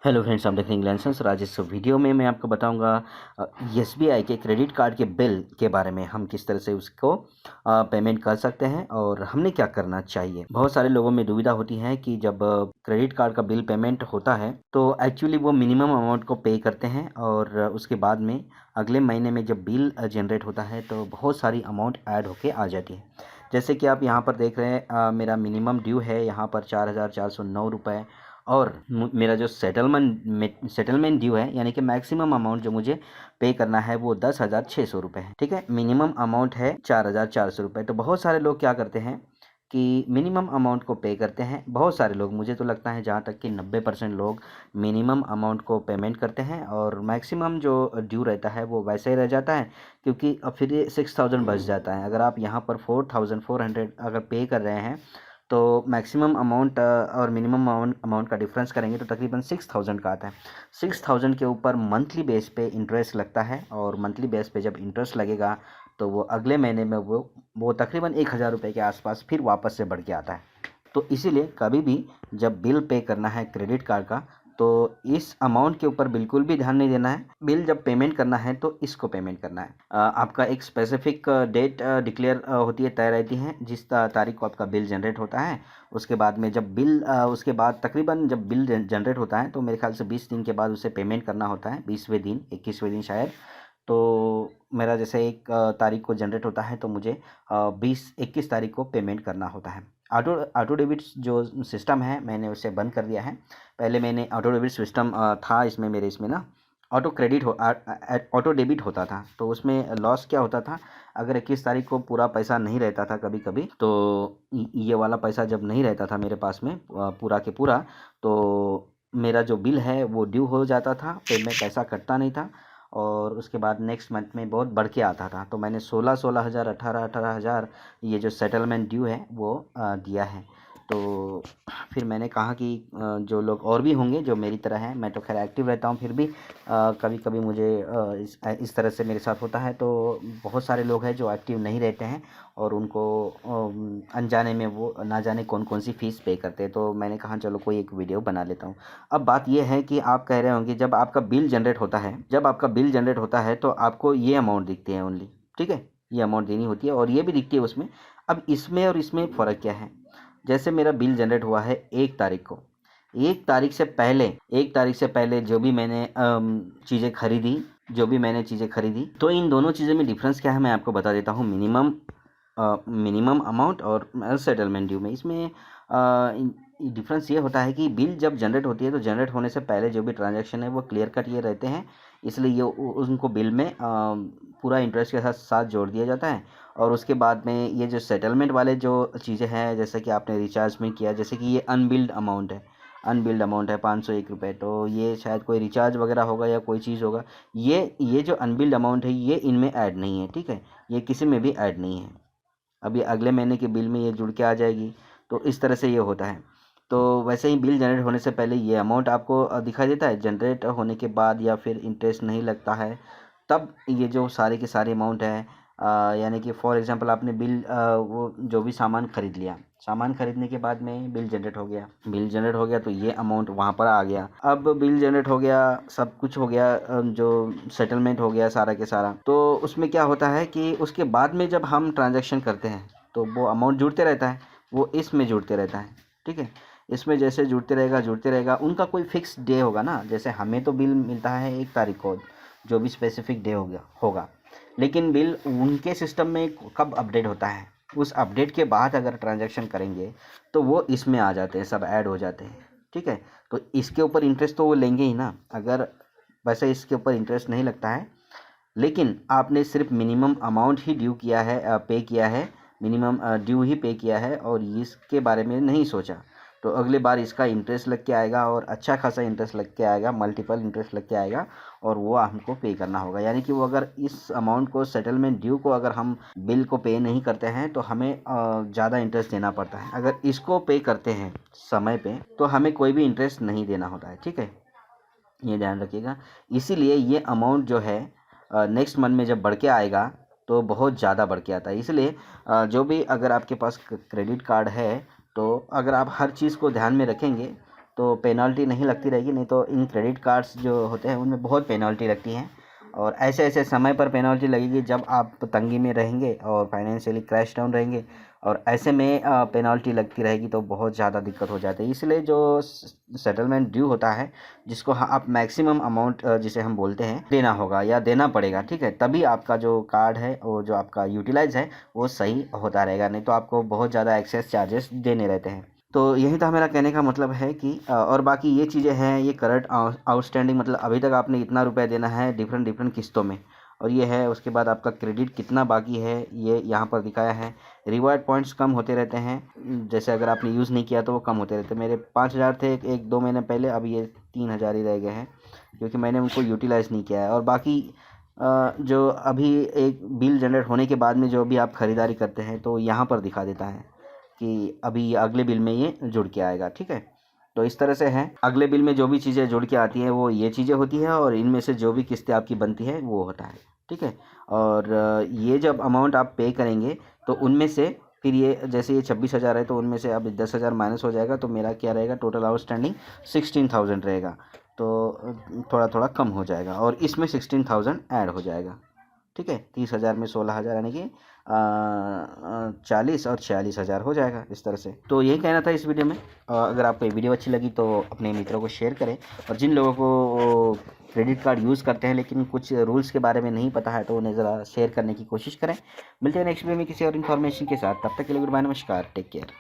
Hello friends, आप देख रहे हैं लाइसेंस राज। इस वीडियो में मैं आपको बताऊंगा एसबीआई के क्रेडिट कार्ड के बिल के बारे में। हम किस तरह से उसको पेमेंट कर सकते हैं और हमने क्या करना चाहिए। बहुत सारे लोगों में दुविधा होती है कि जब क्रेडिट कार्ड का बिल पेमेंट होता है तो एक्चुअली वो मिनिमम अमाउंट को पे करते हैं और उसके बाद में अगले महीने में जब बिल जनरेट होता है तो बहुत सारी अमाउंट ऐड होके आ जाती है। जैसे कि आप यहाँ पर देख रहे हैं, मेरा मिनिमम ड्यू है यहाँ पर 4,409 रुपये और मेरा जो सेटलमेंट ड्यू है यानी कि मैक्सिमम अमाउंट जो मुझे पे करना है वो 10,600 रुपये है। ठीक है, मिनिमम अमाउंट है 4,400 रुपये। तो बहुत सारे लोग क्या करते हैं कि मिनिमम अमाउंट को पे करते हैं। बहुत सारे लोग, मुझे तो लगता है जहाँ तक कि 90% लोग मिनिमम अमाउंट को पेमेंट करते हैं और मैक्सिमम जो ड्यू रहता है वो वैसे ही रह जाता है, क्योंकि अब फिर ये 6,000 बच जाता है। अगर आप यहाँ पर 4,400 अगर पे कर रहे हैं तो मैक्सिमम अमाउंट और मिनिमम अमाउंट का डिफरेंस करेंगे तो तकरीबन 6,000 का आता है। 6,000 के ऊपर मंथली बेस पे इंटरेस्ट लगता है और मंथली बेस पे जब इंटरेस्ट लगेगा तो वो अगले महीने में वो तकरीबन 1,000 रुपये के आसपास फिर वापस से बढ़ के आता है। तो इसीलिए कभी भी जब बिल पे करना है क्रेडिट कार्ड का तो इस अमाउंट के ऊपर बिल्कुल भी ध्यान नहीं देना है। बिल जब पेमेंट करना है तो इसको पेमेंट करना है। आपका एक स्पेसिफिक डेट डिक्लेयर होती है, तय रहती है जिस तारीख को आपका बिल जनरेट होता है। उसके बाद में जब बिल उसके बाद तकरीबन जब बिल जनरेट होता है तो मेरे ख्याल से 20 दिन के बाद उसे पेमेंट करना होता है। 20वें दिन, 21वें दिन शायद। तो मेरा जैसे एक तारीख को जनरेट होता है तो मुझे 21 तारीख को पेमेंट करना होता है। ऑटो डेबिट जो सिस्टम है मैंने उसे बंद कर दिया है। पहले मैंने ऑटो डेबिट सिस्टम था इसमें, मेरे इसमें ना ऑटो डेबिट होता था। तो उसमें लॉस क्या होता था, अगर 21 तारीख को पूरा पैसा नहीं रहता था कभी कभी, तो ये वाला पैसा जब नहीं रहता था मेरे पास में पूरा के पूरा, तो मेरा जो बिल है वो ड्यू हो जाता था, फिर मैं पैसा कटता नहीं था और उसके बाद नेक्स्ट मंथ में बहुत बढ़ के आता था। तो मैंने 16,000 18,000 ये जो सेटलमेंट ड्यू है वो दिया है। तो फिर मैंने कहा कि जो लोग और भी होंगे जो मेरी तरह हैं, मैं तो खैर एक्टिव रहता हूँ, फिर भी कभी कभी मुझे इस तरह से मेरे साथ होता है। तो बहुत सारे लोग हैं जो एक्टिव नहीं रहते हैं और उनको अनजाने में वो ना जाने कौन कौन सी फ़ीस पे करते हैं। तो मैंने कहा चलो कोई एक वीडियो बना लेता हूँ। अब बात यह है कि आप कह रहे होंगे जब आपका बिल जनरेट होता है तो आपको ये अमाउंट दिखती है ओनली। ठीक है, ये अमाउंट देनी होती है और ये भी दिखती है उसमें। अब इसमें और इसमें फ़र्क क्या है। जैसे मेरा बिल जनरेट हुआ है 1 तारीख को, 1 तारीख से पहले जो भी मैंने चीज़ें खरीदी तो इन दोनों चीज़ों में डिफरेंस क्या है मैं आपको बता देता हूँ। मिनिमम अमाउंट और सेटलमेंट ड्यू में इसमें डिफरेंस ये होता है कि बिल जब जनरेट होती है तो जनरेट होने से पहले जो भी ट्रांजैक्शन है वो क्लियर कट ये रहते हैं, इसलिए ये उनको बिल में पूरा इंटरेस्ट के साथ साथ जोड़ दिया जाता है। और उसके बाद में ये जो सेटलमेंट वाले जो चीज़ें हैं, जैसे कि आपने रिचार्ज में किया, जैसे कि ये अनबिल्ड अमाउंट है 501 रुपये, तो ये शायद कोई रिचार्ज वगैरह होगा या कोई चीज़ होगा। ये जो अनबिल्ड अमाउंट है ये इनमें ऐड नहीं है। ठीक है, ये किसी में भी ऐड नहीं है। अब ये अगले महीने के बिल में ये जुड़ के आ जाएगी। तो इस तरह से ये होता है। तो वैसे ही बिल जनरेट होने से पहले ये अमाउंट आपको दिखाई देता है, जनरेट होने के बाद या फिर इंटरेस्ट नहीं लगता है तब ये जो सारे के सारे अमाउंट है, यानी कि फॉर एग्जांपल आपने वो जो भी सामान खरीद लिया, सामान खरीदने के बाद में बिल जनरेट हो गया तो ये अमाउंट वहाँ पर आ गया। अब बिल जनरेट हो गया, सब कुछ हो गया, जो सेटलमेंट हो गया सारा के सारा, तो उसमें क्या होता है कि उसके बाद में जब हम ट्रांजैक्शन करते हैं तो वो अमाउंट जुड़ते रहता है, वो इसमें जुड़ते रहता है। ठीक है, इसमें जैसे जुड़ते रहेगा उनका कोई फिक्स डे होगा ना। जैसे हमें तो बिल मिलता है 1 तारीख को, जो भी स्पेसिफिक डे होगा, लेकिन बिल उनके सिस्टम में कब अपडेट होता है, उस अपडेट के बाद अगर ट्रांजैक्शन करेंगे तो वो इसमें आ जाते हैं, सब ऐड हो जाते हैं। ठीक है, तो इसके ऊपर इंटरेस्ट तो वो लेंगे ही ना। अगर वैसे इसके ऊपर इंटरेस्ट नहीं लगता है, लेकिन आपने सिर्फ मिनिमम अमाउंट ही ड्यू किया है, पे किया है, मिनिमम ड्यू ही पे किया है और इसके बारे में नहीं सोचा, तो अगले बार इसका इंटरेस्ट लग के आएगा और अच्छा खासा इंटरेस्ट लग के आएगा, मल्टीपल इंटरेस्ट लग के आएगा और वो हमको पे करना होगा। यानी कि वो अगर इस अमाउंट को, सेटलमेंट ड्यू को अगर हम बिल को पे नहीं करते हैं तो हमें ज़्यादा इंटरेस्ट देना पड़ता है। अगर इसको पे करते हैं समय पे तो हमें कोई भी इंटरेस्ट नहीं देना होता है। ठीक है, ये ध्यान रखिएगा। इसीलिए ये अमाउंट जो है नेक्स्ट मंथ में जब बढ़ के आएगा तो बहुत ज़्यादा बढ़ के आता है। इसलिए जो भी अगर आपके पास क्रेडिट कार्ड है तो अगर आप हर चीज़ को ध्यान में रखेंगे तो पेनल्टी नहीं लगती रहेगी, नहीं तो इन क्रेडिट कार्ड्स जो होते हैं उनमें बहुत पेनल्टी लगती हैं। और ऐसे ऐसे समय पर पेनल्टी लगेगी जब आप तंगी में रहेंगे और फाइनेंशियली क्रैश डाउन रहेंगे, और ऐसे में पेनल्टी लगती रहेगी तो बहुत ज़्यादा दिक्कत हो जाती है। इसलिए जो सेटलमेंट ड्यू होता है, जिसको आप मैक्सिमम अमाउंट जिसे हम बोलते हैं देना होगा या देना पड़ेगा, ठीक है, तभी आपका जो कार्ड है और जो आपका यूटिलाइज है वो सही होता रहेगा, नहीं तो आपको बहुत ज़्यादा एक्सेस चार्जेस देने रहते हैं। तो यही था मेरा कहने का मतलब है कि और बाकी ये चीज़ें हैं, ये करंट आउटस्टैंडिंग मतलब अभी तक आपने इतना रुपया देना है डिफरेंट डिफरेंट किस्तों में, और ये है। उसके बाद आपका क्रेडिट कितना बाकी है ये यहाँ पर दिखाया है। रिवार्ड पॉइंट्स कम होते रहते हैं, जैसे अगर आपने यूज़ नहीं किया तो वो कम होते रहते हैं। मेरे 5,000 थे एक दो महीने पहले, अब ये 3,000 ही रह गए हैं क्योंकि मैंने उनको यूटिलाइज़ नहीं किया है। और बाकी जो अभी एक बिल जनरेट होने के बाद में जो भी आप ख़रीदारी करते हैं तो यहाँ पर दिखा देता है कि अभी अगले बिल में ये जुड़ के आएगा, ठीक है। तो इस तरह से है, अगले बिल में जो भी चीज़ें जुड़ के आती हैं वो ये चीज़ें होती हैं, और इनमें से जो भी किस्तें आपकी बनती है वो होता है, ठीक है। और ये जब अमाउंट आप पे करेंगे तो उनमें से फिर ये जैसे ये 26,000 है तो उनमें से अब 10,000 माइनस हो जाएगा, तो मेरा क्या रहेगा, टोटल आउटस्टैंडिंग 16,000 रहेगा। तो थोड़ा थोड़ा कम हो जाएगा और इसमें 16,000 ऐड हो जाएगा, ठीक है। 30,000 में 16,000 यानी कि 40 और 46,000 हो जाएगा इस तरह से। तो यही कहना था इस वीडियो में। अगर आपको ये वीडियो अच्छी लगी तो अपने मित्रों को शेयर करें, और जिन लोगों को क्रेडिट कार्ड यूज़ करते हैं लेकिन कुछ रूल्स के बारे में नहीं पता है तो उन्हें ज़रा शेयर करने की कोशिश करें। मिलते हैं नेक्स्ट वीडियो में किसी और इन्फॉर्मेशन के साथ, तब तक के लिए गुड बाय, नमस्कार, टेक केयर।